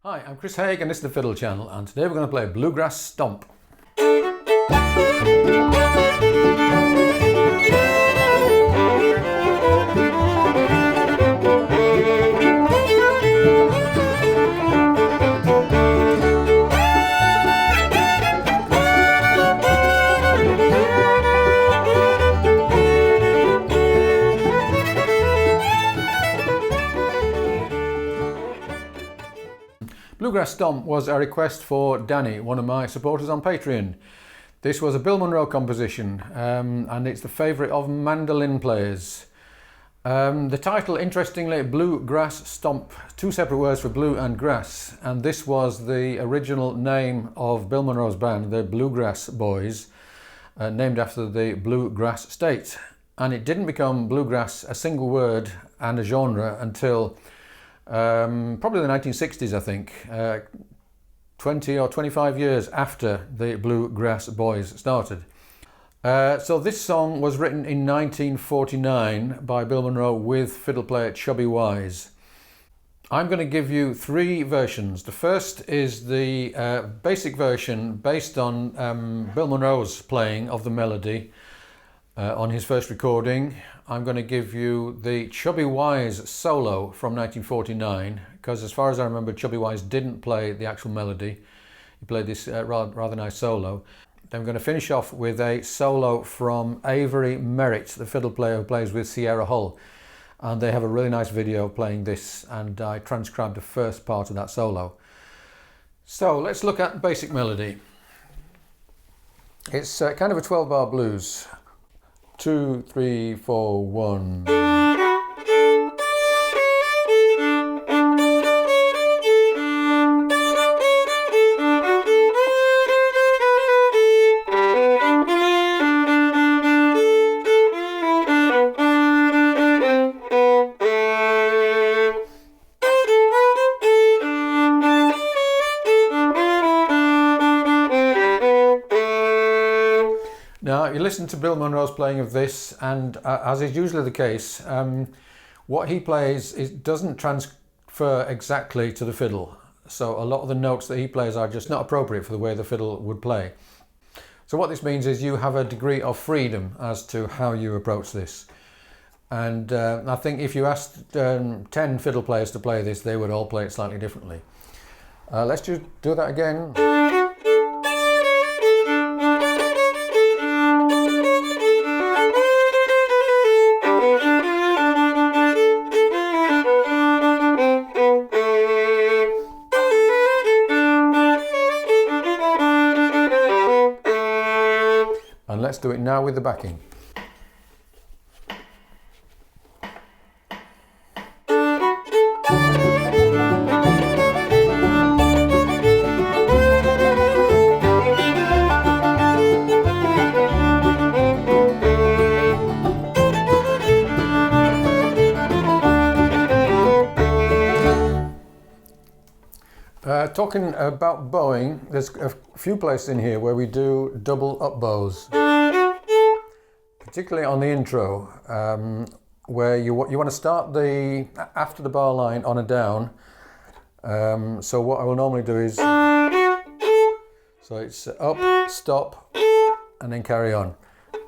Hi, I'm Chris Haigh and this is the Fiddle channel, and today we're going to play BlueGrass Stomp. BlueGrass Stomp was a request for Danny, one of my supporters on Patreon. This was a Bill Monroe composition, and it's the favourite of mandolin players. The title, interestingly, BlueGrass Stomp, two separate words for blue and grass, and this was the original name of Bill Monroe's band, the Bluegrass Boys, named after the bluegrass state. And it didn't become bluegrass a single word and a genre until probably the 1960s, I think, 20 or 25 years after the Bluegrass Boys started. So this song was written in 1949 by Bill Monroe with fiddle player Chubby Wise. I'm going to give you three versions. The first is the basic version based on Bill Monroe's playing of the melody on his first recording. I'm going to give you the Chubby Wise solo from 1949, because as far as I remember, Chubby Wise didn't play the actual melody. He played this rather nice solo. Then we're going to finish off with a solo from Avery Merritt, the fiddle player who plays with Sierra Hull. And they have a really nice video playing this, and I transcribed the first part of that solo. So let's look at basic melody. It's kind of a 12-bar blues. 2, 3, 4, 1. Now, you listen to Bill Monroe's playing of this, and as is usually the case, what he plays doesn't transfer exactly to the fiddle. So a lot of the notes that he plays are just not appropriate for the way the fiddle would play. So what this means is you have a degree of freedom as to how you approach this. And I think if you asked 10 fiddle players to play this, they would all play it slightly differently. Let's just do that again. And let's do it now with the backing. Talking about bowing, there's a few places in here where we do double up bows, particularly on the intro, where you want to start after the bar line on a down. So what I will normally do is, so it's up, stop, and then carry on,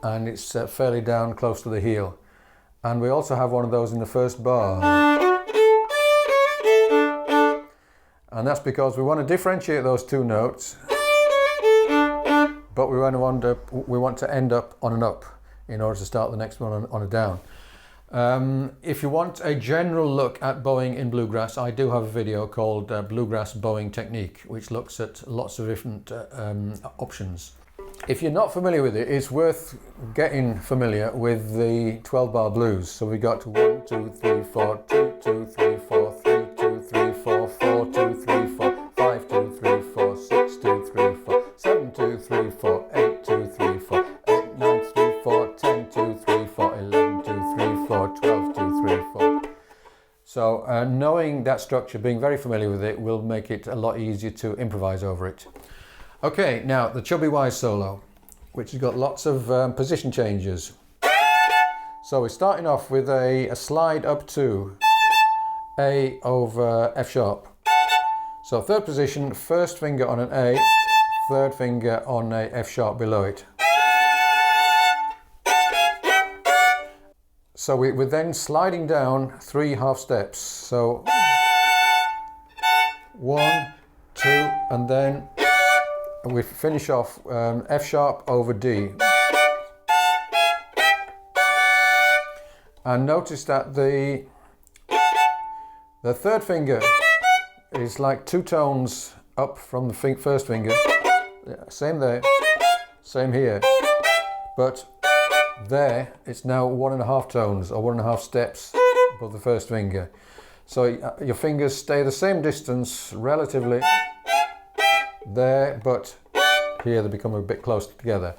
and it's fairly down close to the heel. And we also have one of those in the first bar. And that's because we want to differentiate those two notes, but we want to end up on an up in order to start the next one on a down. If you want a general look at bowing in bluegrass, I do have a video called Bluegrass Bowing Technique, which looks at lots of different options. If you're not familiar with it, it's worth getting familiar with the 12-bar blues. So we got 1, 2, 3, 4, 2, 2, 3, 4, 3, 2, 3, 4, 4, 2, 3, 4, 5, 2, 3, 4, 6, 2, 3, 4, 7, 2, 3, 4, 8, 2, 3, 4, 8, 9, 3, 4, 10, 2, 3, 4, 11, 2, 3, 4, 12, 2, 3, 4. So knowing that structure, being very familiar with it, will make it a lot easier to improvise over it. Okay, now the Chubby Wise solo, which has got lots of position changes. So we're starting off with a slide up to A over F sharp. So third position, first finger on an A, third finger on a F sharp below it. So we're then sliding down 3 half steps. So 1, 2, and then we finish off F sharp over D. And notice that the third finger is like 2 tones up from the first finger. Same there, same here, but there it's now 1.5 tones or 1.5 steps above the first finger. So your fingers stay the same distance relatively there, but here they become a bit closer together.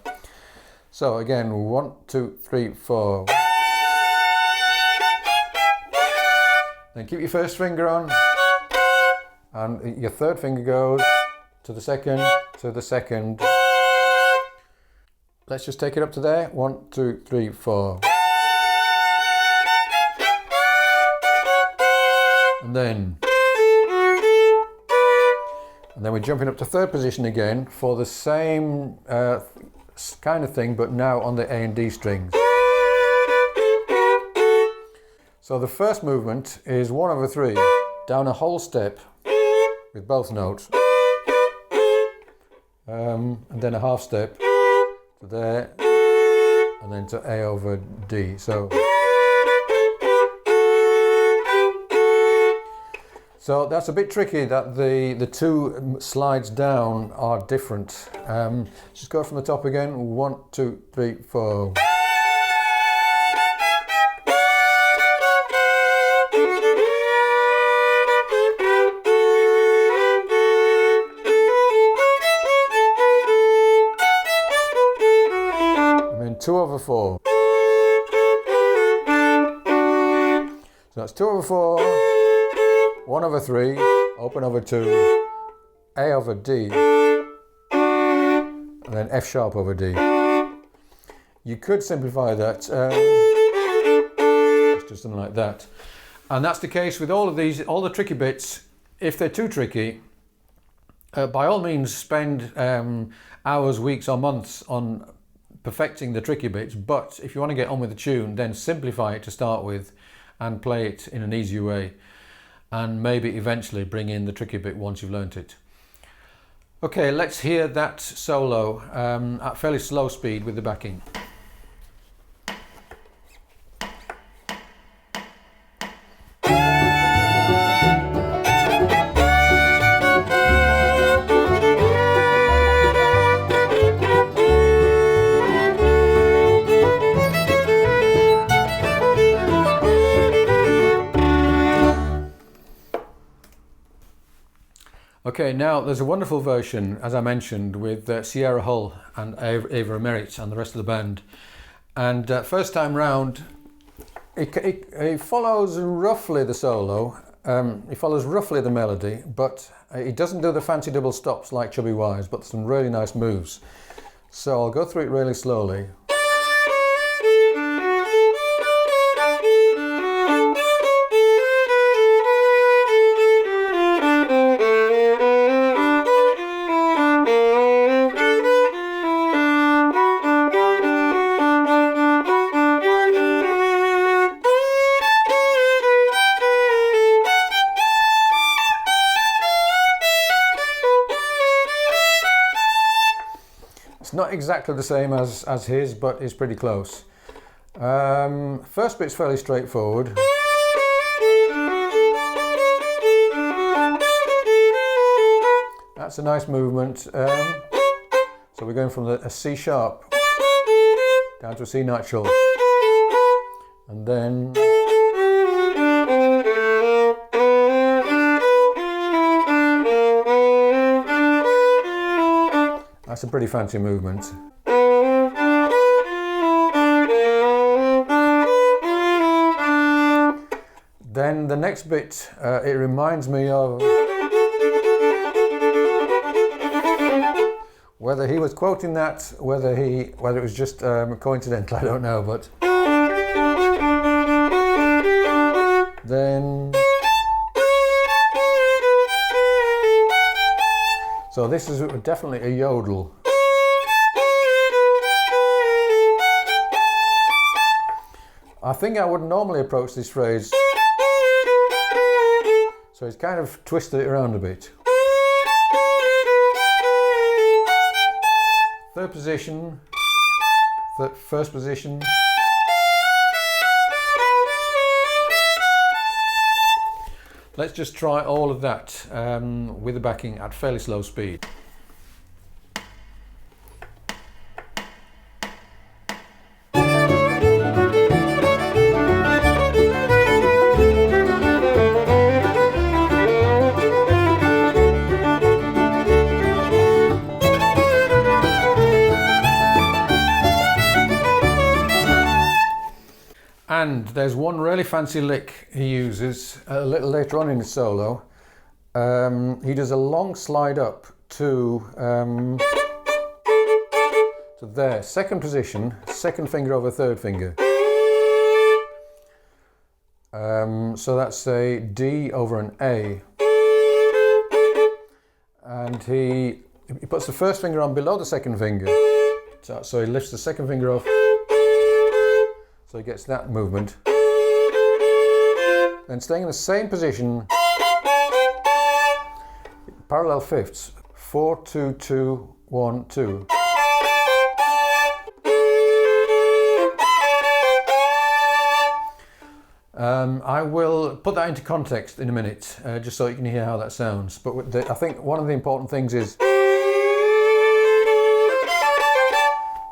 So again, 1, 2, 3, 4. Then keep your first finger on, and your third finger goes to the second, to the second. Let's just take it up to there. 1, 2, 3, 4. And then we're jumping up to third position again for the same kind of thing, but now on the A and D strings. So the first movement is 1 over 3, down a whole step with both notes, and then a half step to there, and then to A over D. So that's a bit tricky that the 2 slides down are different. Just go from the top again. 1, 2, 3, 4. And then 2 over 4. So that's 2 over 4. 1 over 3, open over 2, A over D, and then F sharp over D. You could simplify that, just something like that. And that's the case with all of these, all the tricky bits. If they're too tricky, by all means spend hours, weeks or months on perfecting the tricky bits, but if you want to get on with the tune, then simplify it to start with and play it in an easy way, and maybe eventually bring in the tricky bit once you've learnt it. Okay, let's hear that solo at fairly slow speed with the backing. Okay, now there's a wonderful version, as I mentioned, with Sierra Hull and Ava Merritt and the rest of the band. And first time round, it follows roughly the solo, it follows roughly the melody, but it doesn't do the fancy double stops like Chubby Wise, but some really nice moves. So I'll go through it really slowly. It's not exactly the same as his, but it's pretty close. First bit's fairly straightforward. That's a nice movement. So we're going from a C sharp down to a C natural, and then that's a pretty fancy movement. Then the next bit, it reminds me of whether he was quoting that, whether it was just coincidental, I don't know, but then So this is definitely a yodel. I think I would normally approach this phrase, so he's kind of twisted it around a bit. Third position, first position. Let's just try all of that with the backing at fairly slow speed. And there's one really fancy lick he uses a little later on in his solo. He does a long slide up to there, second position, second finger over third finger. So that's a D over an A. And he puts the first finger on below the second finger. So he lifts the second finger off. So he gets that movement. Then staying in the same position, parallel fifths, 4, 2, 2, 1, 2. I will put that into context in a minute, just so you can hear how that sounds. But I think one of the important things is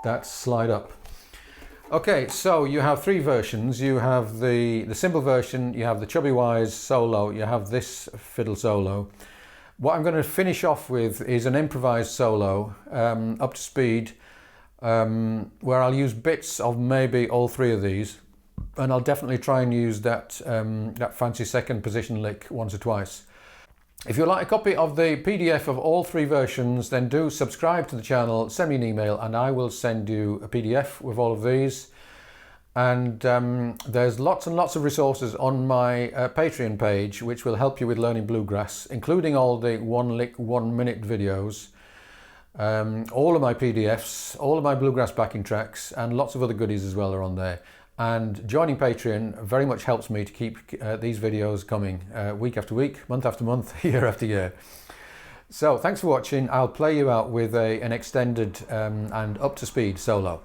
that slide up. Okay, so you have three versions. You have the simple version, you have the Chubby Wise solo, you have this fiddle solo. What I'm going to finish off with is an improvised solo, up to speed, where I'll use bits of maybe all three of these, and I'll definitely try and use that, that fancy second position lick once or twice. If you'd like a copy of the PDF of all three versions, then do subscribe to the channel, send me an email, and I will send you a PDF with all of these. And there's lots and lots of resources on my Patreon page which will help you with learning bluegrass, including all the one lick, 1 minute videos, all of my PDFs, all of my bluegrass backing tracks, and lots of other goodies as well are on there. And joining Patreon very much helps me to keep these videos coming week after week, month after month, year after year. So thanks for watching. I'll play you out with an extended and up to speed solo.